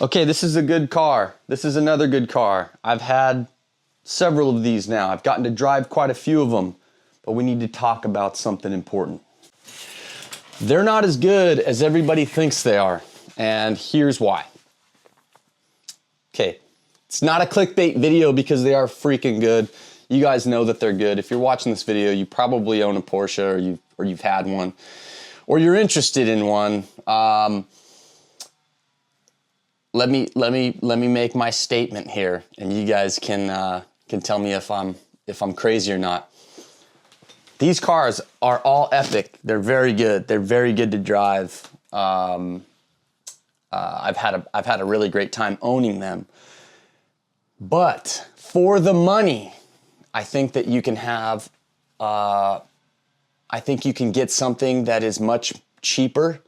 Okay, this is a good car. This is another good car. I've had several of these now. I've gotten to drive quite a few of them, but we need to talk about something important. They're not as good as everybody thinks they are, and here's why. Okay, it's not a clickbait video because they are freaking good. You guys know that they're good. If you're watching this video, you probably own a Porsche or you've had one, or you're interested in one. Let me make my statement here, and you guys can tell me if I'm crazy or not. These cars are all epic. They're very good. They're very good to drive. I've had a really great time owning them. But for the money, I think that you can have. I think you can get something that is much cheaper.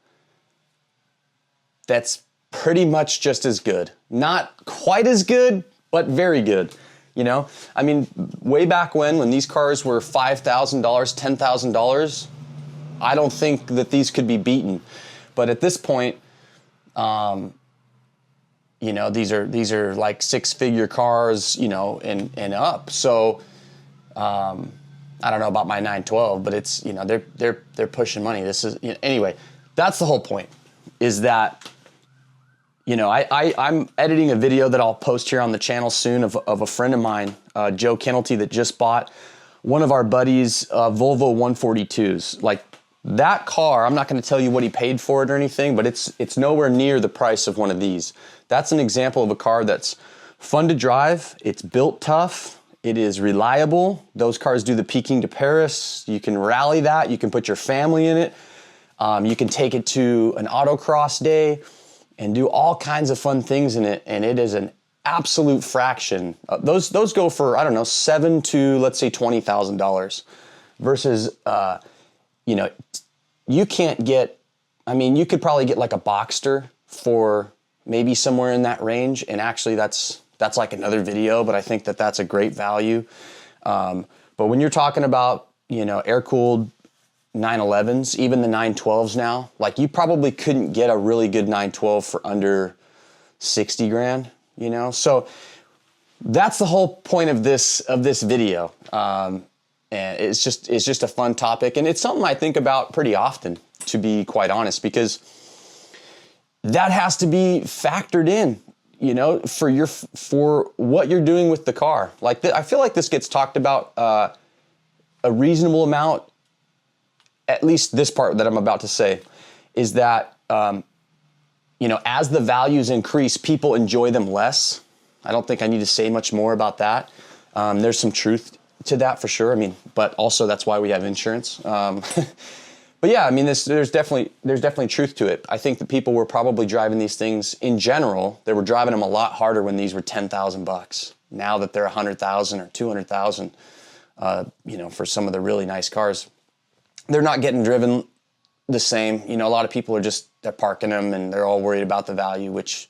That's pretty much just as good. Not quite as good, but very good. You know, I mean, way back when these cars were $5,000, $10,000, I don't think that these could be beaten. But at this point, you know, these are like six-figure cars, you know, and up. So I don't know about my 912, but it's, you know, they're pushing money. This is, you know, anyway. That's the whole point. Is that, you know, I'm editing a video that I'll post here on the channel soon of a friend of mine, Joe Kennelty, that just bought one of our buddies' Volvo 142s. Like that car, I'm not going to tell you what he paid for it or anything, but it's nowhere near the price of one of these. That's an example of a car that's fun to drive. It's built tough. It is reliable. Those cars do the peaking to Paris. You can rally that. You can put your family in it. You can take it to an autocross day and do all kinds of fun things in it, and it is an absolute fraction. Those go for, I don't know, $7,000 to, let's say, $20,000 versus, you know, you can't get, I mean, you could probably get like a Boxster for maybe somewhere in that range, and actually that's like another video, but I think that that's a great value. But when you're talking about, you know, air-cooled 911s, even the 912s now, like you probably couldn't get a really good 912 for under 60 grand, you know? So that's the whole point of this video. And it's just a fun topic, and it's something I think about pretty often, to be quite honest, because that has to be factored in, you know, for what you're doing with the car. Like I feel like this gets talked about a reasonable amount. At least this part that I'm about to say is that, you know, as the values increase, people enjoy them less. I don't think I need to say much more about that. There's some truth to that for sure. I mean, but also that's why we have insurance. But yeah, I mean, there's definitely truth to it. I think that people were probably driving these things in general. They were driving them a lot harder when these were $10,000. Now that they're $100,000 or $200,000, you know, for some of the really nice cars, they're not getting driven the same. You know, a lot of people they're parking them and they're all worried about the value, which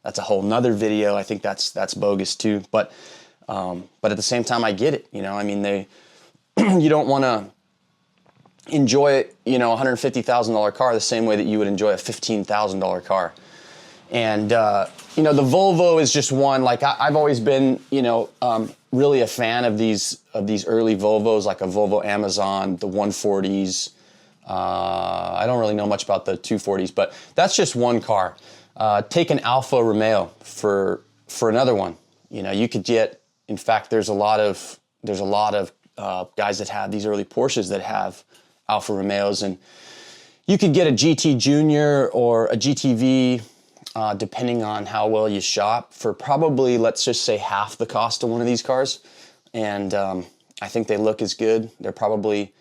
that's a whole nother video. I think that's bogus too. But at the same time, I get it. You know, I mean, you don't want to enjoy, you know, a $150,000 car the same way that you would enjoy a $15,000 car. And, you know, the Volvo is just one. Like I've always been, you know, really a fan of these early Volvos, like a Volvo Amazon, the 140s. I don't really know much about the 240s, but that's just one car. Take an Alfa Romeo for another one. You know, you could get. In fact, there's a lot of guys that have these early Porsches that have Alfa Romeos, and you could get a GT Junior or a GTV. Depending on how well you shop, for probably, let's just say, half the cost of one of these cars. And I think they look as good. They're probably,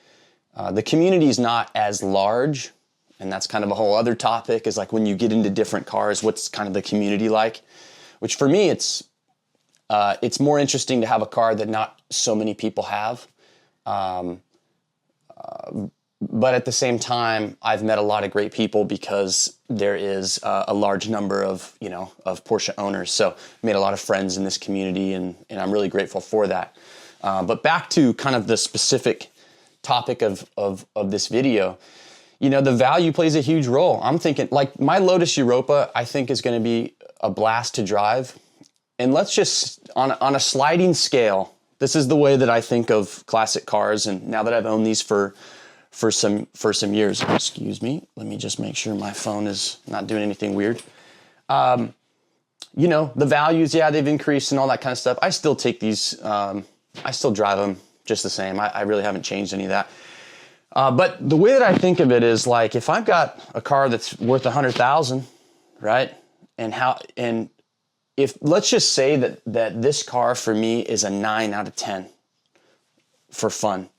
the community is not as large, and that's kind of a whole other topic, is like when you get into different cars, what's kind of the community like? Which for me, it's more interesting to have a car that not so many people have. But at the same time, I've met a lot of great people because there is a large number of, you know, of Porsche owners. So made a lot of friends in this community, and I'm really grateful for that. But back to kind of the specific topic of this video, you know, the value plays a huge role. I'm thinking, like, my Lotus Europa, I think, is going to be a blast to drive. And let's just, on a sliding scale, this is the way that I think of classic cars. And now that I've owned these for some years, excuse me, let me just make sure my phone is not doing anything weird. You know, the values, yeah, they've increased and all that kind of stuff. I still take these, I still drive them just the same. I really haven't changed any of that. But the way that I think of it is like, if I've got a car that's worth $100,000, right? And if, let's just say that this car for me is a 9 out of 10 for fun.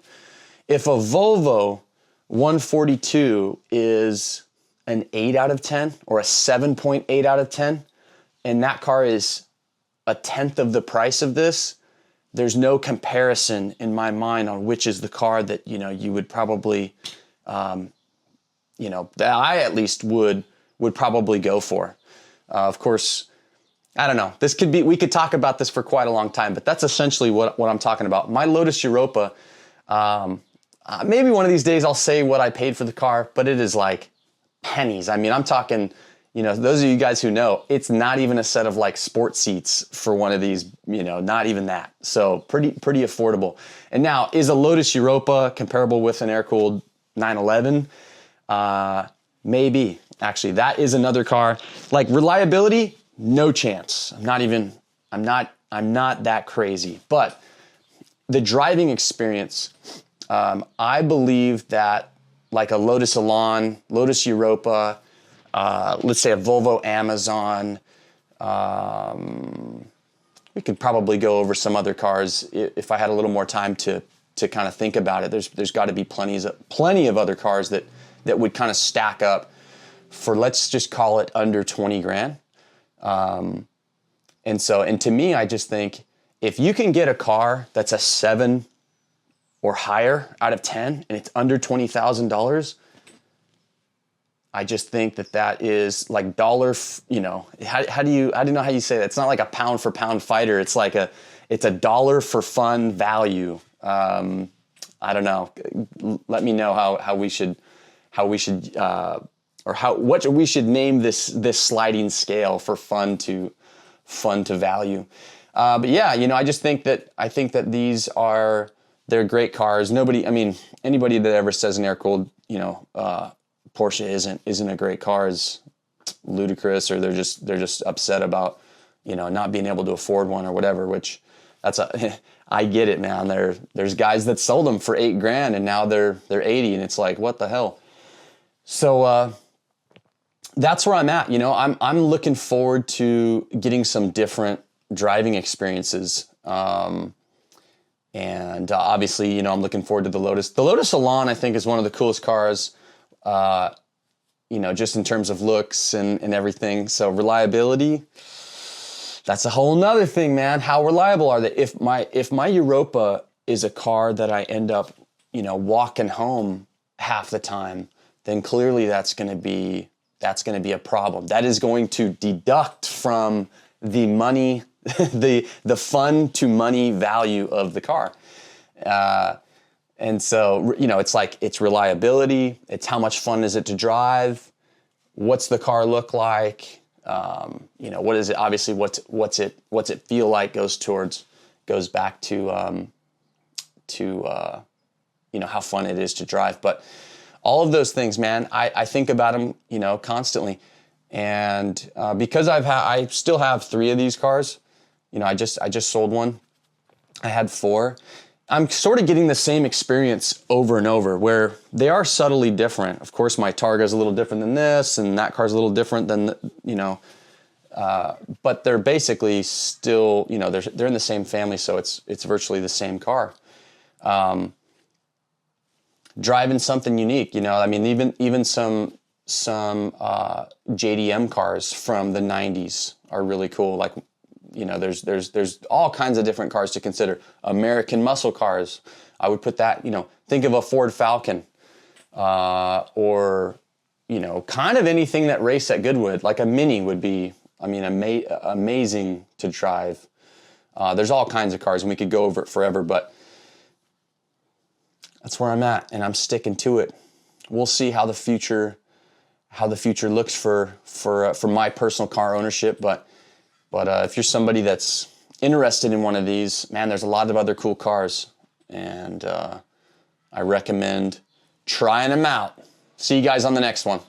If a Volvo 142 is an 8 out of 10 or a 7.8 out of 10, and that car is a tenth of the price of this, there's no comparison in my mind on which is the car that, you know, you would probably, you know, that I at least would probably go for. Of course, I don't know. This could be, we could talk about this for quite a long time, but that's essentially what I'm talking about. My Lotus Europa, maybe one of these days I'll say what I paid for the car, but it is like pennies. I mean, I'm talking, you know, those of you guys who know, it's not even a set of like sports seats for one of these, you know, not even that. So pretty affordable. And now, is a Lotus Europa comparable with an air-cooled 911? Maybe. Actually, that is another car. Like reliability, no chance. I'm not that crazy. But the driving experience, I believe that like a Lotus Elan, Lotus Europa, let's say a Volvo Amazon. We could probably go over some other cars if I had a little more time to kind of think about it. There's got to be plenty of other cars that would kind of stack up for, let's just call it under 20 grand. And to me, I just think if you can get a car that's a 7 or higher out of 10 and it's under $20,000, I just think that is like dollar, you know, how do you know how you say that? It's not like a pound for pound fighter. It's like it's a dollar for fun value. I don't know. Let me know how we should what we should name this sliding scale for fun to value. But yeah, you know, I think that they're great cars. Anybody that ever says an air-cooled, you know, Porsche isn't a great car is ludicrous, or they're just upset about, you know, not being able to afford one or whatever, which I get it, man. There's guys that sold them for $8,000 and now they're 80, and it's like, what the hell? So that's where I'm at. You know, I'm looking forward to getting some different driving experiences. And obviously, you know, I'm looking forward to the Lotus. The Lotus Elan, I think, is one of the coolest cars, you know, just in terms of looks and everything. So reliability, that's a whole nother thing, man. How reliable are they? If my Europa is a car that I end up, you know, walking home half the time, then clearly that's going to be a problem. That is going to deduct from the money, the fun to money value of the car. And so, you know, it's like, it's reliability, it's how much fun is it to drive, what's the car look like, you know, what is it, obviously what's it feel like goes back to you know, how fun it is to drive. But all of those things, man, I think about them, you know, constantly. And because I still have 3 of these cars, you know, I just sold one. I had 4. I'm sort of getting the same experience over and over, where they are subtly different. Of course, my Targa is a little different than this, and that car's a little different than, you know, but they're basically still, you know, they're in the same family, so it's virtually the same car. Driving something unique, you know, I mean, even some JDM cars from the 90s are really cool. Like, you know, there's all kinds of different cars to consider. American muscle cars, I would put that, you know, think of a Ford Falcon, or, you know, kind of anything that race at Goodwood, like a Mini would be, I mean, amazing to drive. There's all kinds of cars, and we could go over it forever, but that's where I'm at, and I'm sticking to it. We'll see how the future looks for my personal car ownership, but But if you're somebody that's interested in one of these, man, there's a lot of other cool cars. And I recommend trying them out. See you guys on the next one.